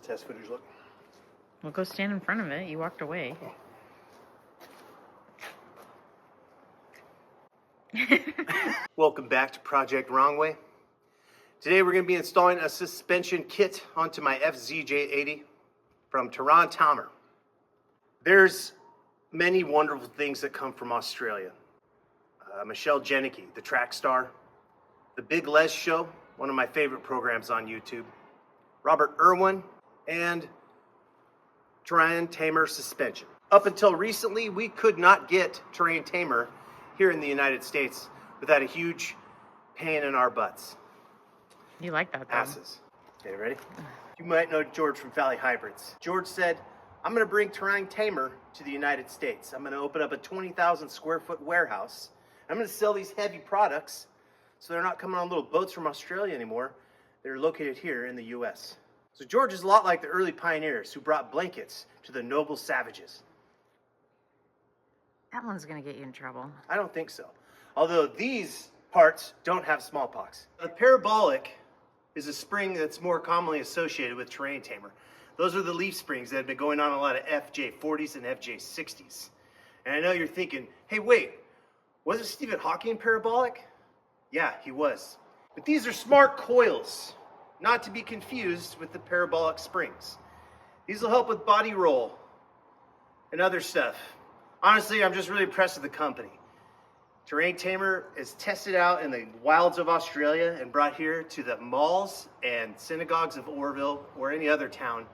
test footage look? Well, go stand in front of it. You walked away. Oh. Welcome back to Project Wrongway. Today we're going to be installing a suspension kit onto my FZJ80 from Terrain Tamer. There's many wonderful things that come from Australia. Michelle Jenneke, the track star. The Big Les Show, one of my favorite programs on YouTube. Robert Irwin, and Terrain Tamer suspension. Up until recently, we could not get Terrain Tamer here in the United States without a huge pain in our butts. You like that, though. Asses. Okay, ready? You might know Georg from Valley Hybrids. George said, I'm going to bring Terrain Tamer to the United States. I'm going to open up a 20,000 square foot warehouse. I'm going to sell these heavy products so they're not coming on little boats from Australia anymore. They're located here in the US. So George is a lot like the early pioneers who brought blankets to the noble savages. That one's going to get you in trouble. I don't think so. Although these parts don't have smallpox. A parabolic is a spring that's more commonly associated with Terrain Tamer. Those are the leaf springs that have been going on a lot of FJ40s and FJ60s. And I know you're thinking, hey, wait, wasn't Stephen Hawking parabolic? Yeah, he was. But these are smart coils, not to be confused with the parabolic springs. These will help with body roll and other stuff. Honestly, I'm just really impressed with the company. Terrain Tamer is tested out in the wilds of Australia and brought here to the malls and synagogues of Orville or any other town.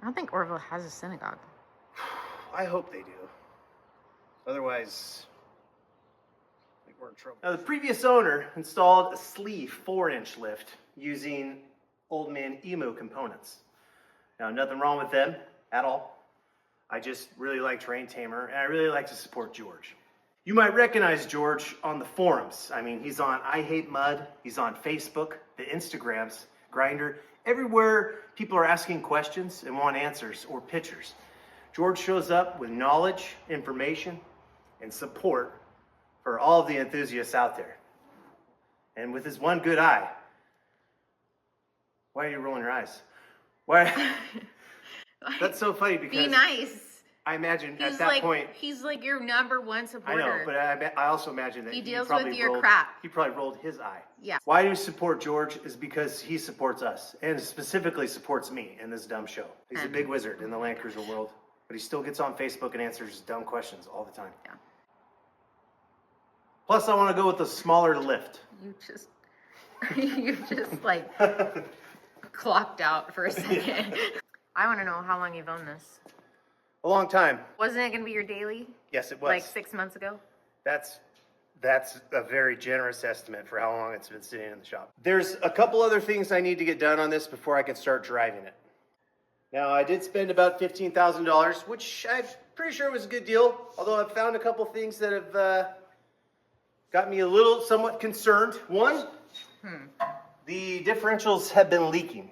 I don't think Orville has a synagogue. I hope they do. Otherwise, I think we're in trouble. Now, the previous owner installed a sleeve 4-inch lift using old man emu components. Now, nothing wrong with them at all. I just really like Terrain Tamer, and I really like to support George. You might recognize George on the forums. I mean, he's on I Hate Mud, he's on Facebook, the Instagrams, Grindr, everywhere people are asking questions and want answers or pictures. George shows up with knowledge, information, and support for all of the enthusiasts out there. And with his one good eye. Why are you rolling your eyes? Why? That's so funny because... Be nice. I imagine at that point... He's like your number one supporter. I know, but I also imagine that he deals with your crap. He probably rolled his eye. Yeah. Why do you support George is because he supports us, and specifically supports me in this dumb show. He's a big wizard in the Land Cruiser world, but he still gets on Facebook and answers dumb questions all the time. Yeah. Plus, I want to go with the smaller lift. You just like clocked out for a second. I want to know how long you've owned this. A long time. Wasn't it going to be your daily? Yes, it was. Like 6 months ago? That's a very generous estimate for how long it's been sitting in the shop. There's a couple other things I need to get done on this before I can start driving it. Now, I did spend about $15,000, which I'm pretty sure was a good deal, although I've found a couple things that have got me a little somewhat concerned. One, the differentials have been leaking,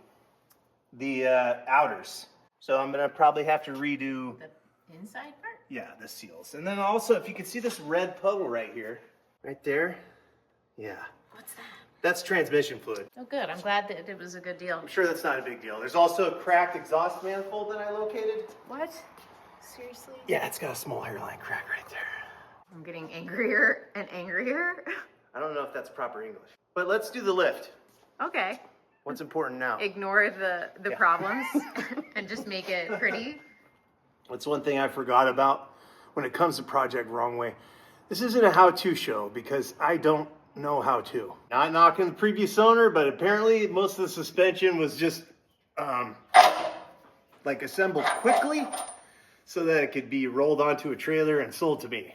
the outers. So I'm going to probably have to redo... The inside part? Yeah, the seals. And then also, if you can see this red puddle right here, right there. Yeah. What's that? That's transmission fluid. Oh, good. I'm glad that it was a good deal. I'm sure that's not a big deal. There's also a cracked exhaust manifold that I located. What? Seriously? Yeah, it's got a small hairline crack right there. I'm getting angrier and angrier. I don't know if that's proper English. But let's do the lift. Okay. What's important now? Ignore the problems and just make it pretty. That's one thing I forgot about when it comes to Project Wrongway. This isn't a how-to show because I don't know how to. Not knocking the previous owner, but apparently most of the suspension was just like assembled quickly so that it could be rolled onto a trailer and sold to me.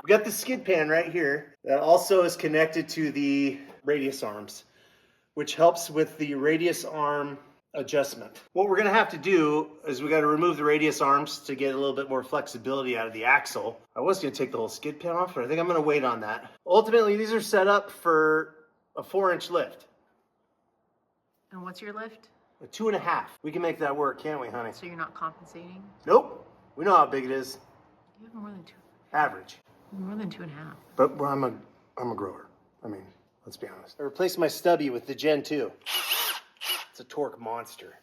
We got the skid pan right here that also is connected to the radius arms, which helps with the radius arm adjustment. What we're going to have to do is we got to remove the radius arms to get a little bit more flexibility out of the axle. I was going to take the whole skid pan off, but I think I'm going to wait on that. Ultimately, these are set up for a 4-inch lift. And what's your lift? A 2.5. We can make that work, can't we, honey? So you're not compensating? Nope. We know how big it is. You have more than 2. Average. More than 2.5. But I'm a grower. I mean, let's be honest. I replaced my stubby with the Gen 2. It's a torque monster.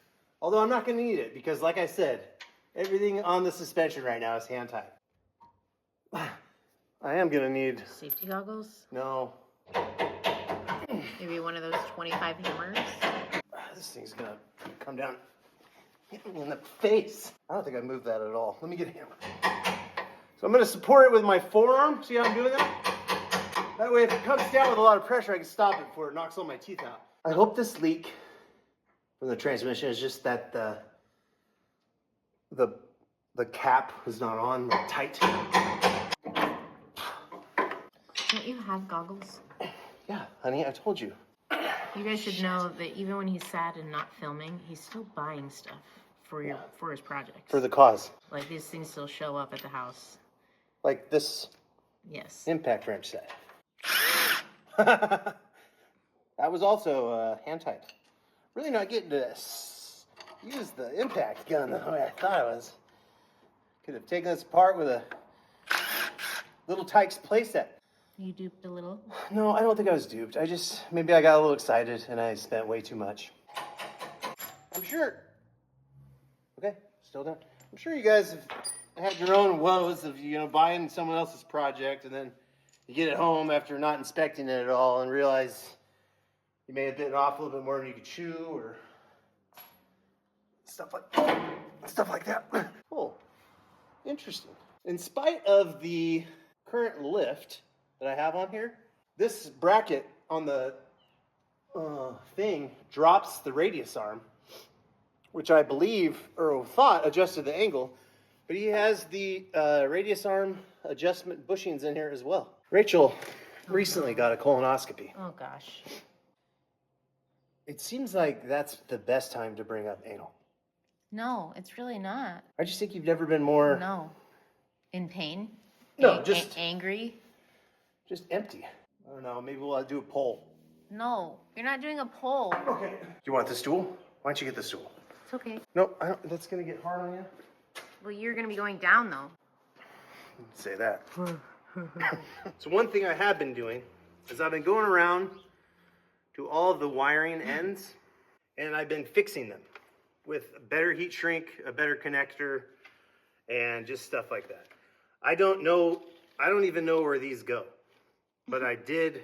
Although I'm not going to need it because, like I said, everything on the suspension right now is hand tight. I am going to need... Safety goggles? No. Maybe one of those 25 hammers? This thing's going to come down, hit me in the face. I don't think I moved that at all. Let me get a hammer. So I'm going to support it with my forearm. See how I'm doing that? That way if it comes down with a lot of pressure, I can stop it before it knocks all my teeth out. I hope this leak from the transmission is just that the cap is not on, like tight. Don't you have goggles? Yeah, honey, I told you. You guys should know that even when he's sad and not filming, he's still buying stuff for his projects. For the cause. Like these things still show up at the house. Like this Yes. impact wrench set. That was also hand tight. Really not getting to use the impact gun the way I thought it was. Could have taken this apart with a little Tykes playset. You duped a little? No, I don't think I was duped. Maybe I got a little excited and I spent way too much. I'm sure. Okay, still done. I'm sure you guys have had your own woes of, buying someone else's project and then you get it home after not inspecting it at all and realize you may have bitten off a little bit more than you could chew or stuff like that. Oh, interesting. In spite of the current lift that I have on here, this bracket on the thing drops the radius arm, which I believe or thought adjusted the angle, but he has the radius arm adjustment bushings in here as well. Rachel recently got a colonoscopy. Oh gosh. It seems like that's the best time to bring up anal. No, it's really not. I just think you've never been more... No. In pain? No, just... angry? Just empty. I don't know, maybe we'll do a poll. No, you're not doing a poll. Okay. Do you want the stool? Why don't you get the stool? It's okay. No, that's gonna get hard on you. Well, you're gonna be going down though. Say that. So one thing I have been doing is I've been going around to all of the wiring ends and I've been fixing them with a better heat shrink, a better connector, and just stuff like that. I don't even know where these go, but I did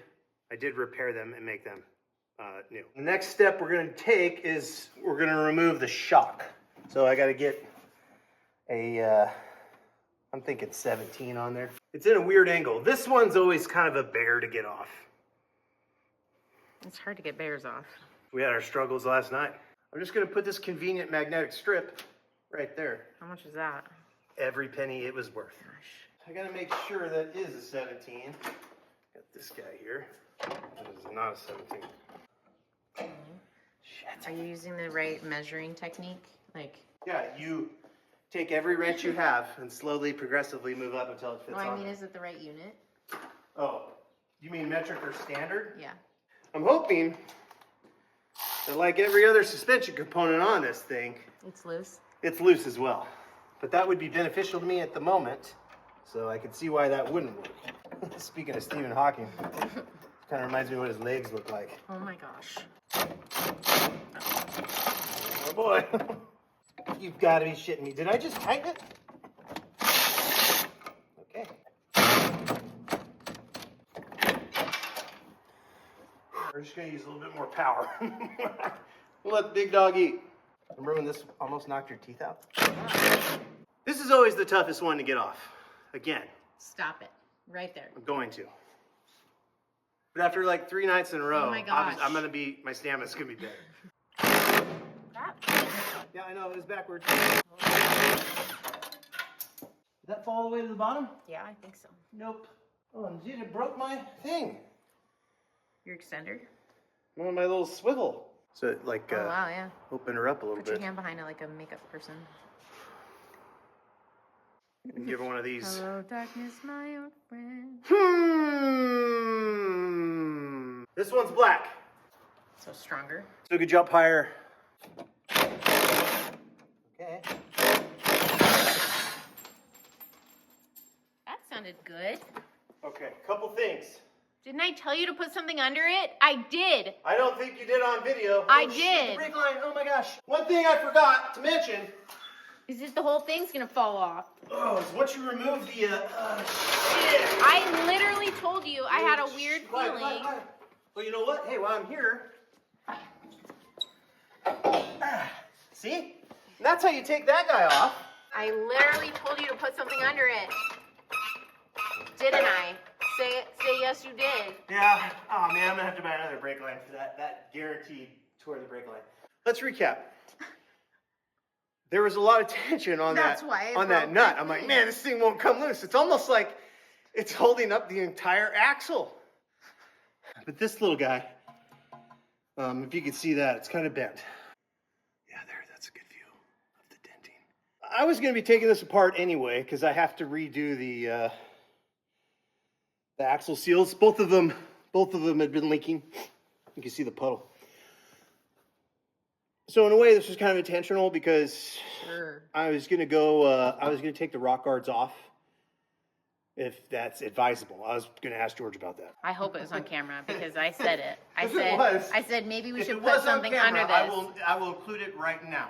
repair them and make them new. The next step we're gonna take is we're gonna remove the shock. So I gotta get a, I'm thinking 17 on there. It's in a weird angle. This one's always kind of a bear to get off. It's hard to get bears off. We had our struggles last night. I'm just gonna put this convenient magnetic strip right there. How much is that? Every penny it was worth. I gotta make sure that is a 17. Got this guy here. That is not a 17. Shit. Are you using the right measuring technique? Like... Yeah, you take every wrench you have and slowly, progressively move up until it fits on. No, I mean, is it the right unit? Oh, you mean metric or standard? Yeah. I'm hoping that like every other suspension component on this thing, It's loose? it's loose as well. But that would be beneficial to me at the moment, so I could see why that wouldn't work. Speaking of Stephen Hawking, kind of reminds me of what his legs look like. Oh my gosh. Oh boy. You've got to be shitting me. Did I just tighten it? Okay. We're just going to use a little bit more power. We'll let the big dog eat. Remember when this almost knocked your teeth out? This is always the toughest one to get off. Again. Stop it. Right there. I'm going to. But after like 3 nights in a row, Oh my gosh. my stamina's going to be better. That? Yeah, I know, it was backwards. Did that fall all the way to the bottom? Yeah, I think so. Nope. Oh, dude, it broke my thing. Your extender? One of my little swivel. So it like Oh, wow, yeah. open her up a little Put your bit. hand behind it like a makeup person. And give her one of these. Hello, darkness, my old friend. This one's black. So stronger. So we could jump higher. Okay. That sounded good. Okay, couple things. Didn't I tell you to put something under it? I did. I don't think you did on video. I Oh, shit, did. the brake line. Oh my gosh. One thing I forgot to mention. Is this the whole thing's gonna fall off? Oh, is once you remove the, shit. I literally told you I had a weird feeling. Well, you know what? Hey, while I'm here. See? That's how you take that guy off. I literally told you to put something under it. Didn't I? Say yes, you did. Yeah. Oh man, I'm gonna have to buy another brake line for that. That guaranteed tore the brake line. Let's recap. There was a lot of tension on that nut. I'm like, man, this thing won't come loose. It's almost like it's holding up the entire axle. But this little guy, if you can see that, it's kind of bent. Yeah, there, that's a good view of the denting. I was going to be taking this apart anyway because I have to redo the axle seals. Both of them had been leaking. You can see the puddle. So in a way, this was kind of intentional because I was going to go. I was going to take the rock guards off, if that's advisable. I was going to ask George about that. I hope it was on camera because I said it. I said maybe we should If it put was on something camera, under this. I will include it right now.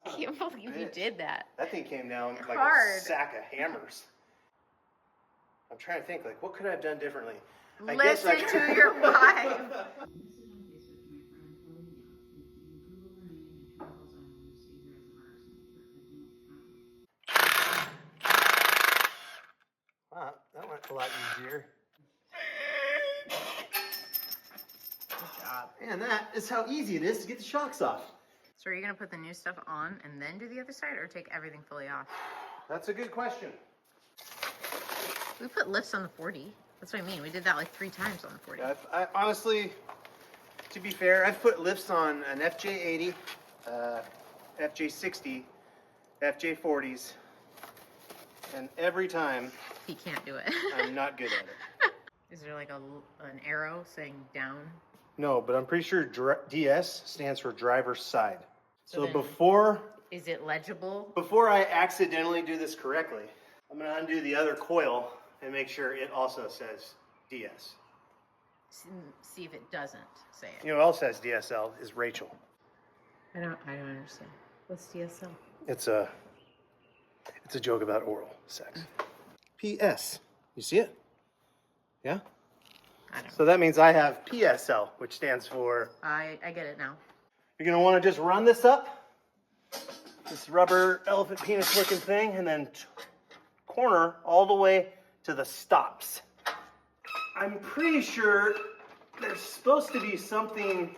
I can't believe you did that. That thing came down like Hard. a sack of hammers. I'm trying to think, like, what could I have done differently? Listen to your wife. Wow, that went a lot easier. Good job. Man, that is how easy it is to get the shocks off. So are you gonna put the new stuff on and then do the other side, or take everything fully off? That's a good question. We put lifts on the 40. That's what I mean. We did that like 3 times on the 40. I honestly, to be fair, I've put lifts on an FJ80, FJ60, FJ40s, and every time He can't do it. I'm not good at it. Is there like an arrow saying down? No, but I'm pretty sure DS stands for driver's side. So then- before Is it legible? I accidentally do this correctly, I'm going to undo the other coil and make sure it also says DS. See if it doesn't say it. You know what else says DSL is Rachel. I don't understand. What's DSL? It's a joke about oral sex. PS. You see it? Yeah? I don't know. So that means I have PSL, which stands for... I get it now. You're going to want to just run this up. This rubber elephant penis looking thing, and then corner all the way to the stops. I'm pretty sure there's supposed to be something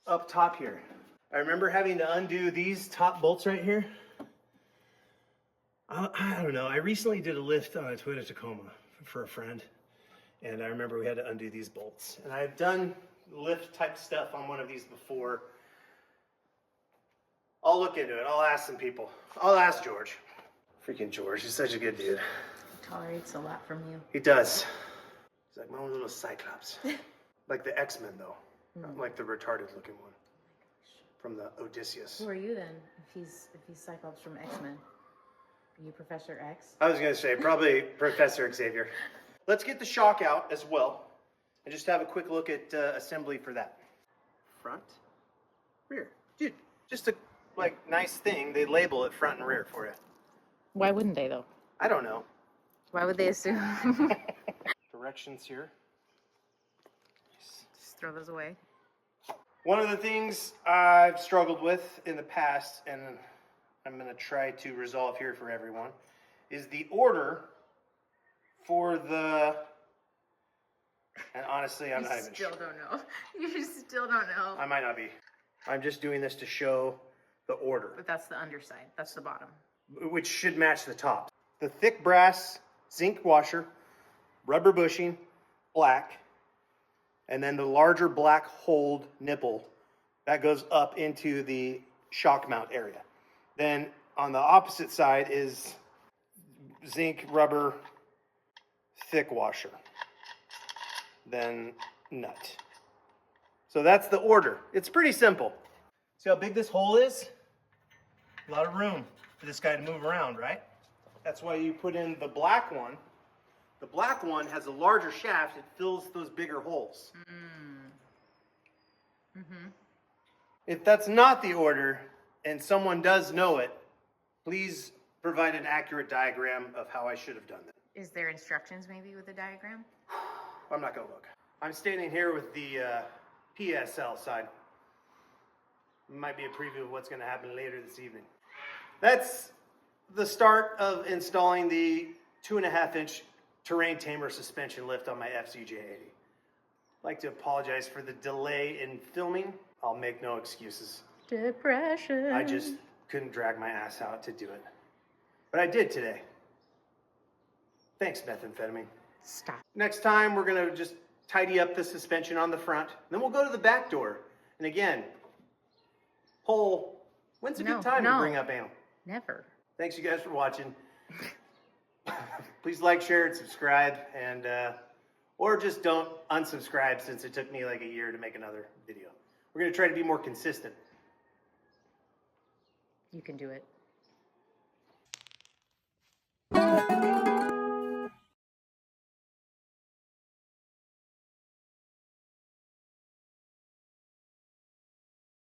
up top here. I remember having to undo these top bolts right here. I don't know. I recently did a lift on a Toyota Tacoma for a friend, and I remember we had to undo these bolts. And I've done lift type stuff on one of these before. I'll look into it. I'll ask some people. I'll ask George. Freaking George. He's such a good dude. He tolerates a lot from you. He does. He's like my own little Cyclops. Like the X-Men, though. Not like the retarded looking one. From the Odysseus. Who are you then? If he's Cyclops from X-Men, are you Professor X? I was going to say, probably Professor Xavier. Let's get the shock out as well. And just have a quick look at assembly for that. Front, rear. Dude, just a nice thing. They label it front and rear for you. Why wouldn't they though? I don't know. Why would they assume? Directions here. Just throw those away. One of the things I've struggled with in the past, and I'm going to try to resolve here for everyone, is the order for the... And honestly, I'm not even sure. You still don't know. You still don't know. I might not be. I'm just doing this to show the order, But that's the underside. That's the bottom. which should match the top. The thick brass zinc washer, rubber bushing, black, and then the larger black hold nipple that goes up into the shock mount area. Then on the opposite side is zinc rubber thick washer. Then nut. So that's the order. It's pretty simple. See how big this hole is? A lot of room for this guy to move around, right? That's why you put in the black one, The black one has a larger shaft. It fills those bigger holes. If that's not the order, and someone does know it, please provide an accurate diagram of how I should have done that. Is there instructions maybe with the diagram? I'm not going to look. I'm standing here with the PSL side. Might be a preview of what's going to happen later this evening. That's the start of installing the 2.5-inch Terrain Tamer suspension lift on my FZJ80. I'd like to apologize for the delay in filming. I'll make no excuses. Depression. I just couldn't drag my ass out to do it. But I did today. Thanks, methamphetamine. Stop. Next time, we're going to just tidy up the suspension on the front. Then we'll go to the back door. And again, poll, when's a good time to bring up anal? Never. Thanks, you guys, for watching. Please like, share, and subscribe. And or just don't unsubscribe, since it took me like a year to make another video. We're going to try to be more consistent. You can do it.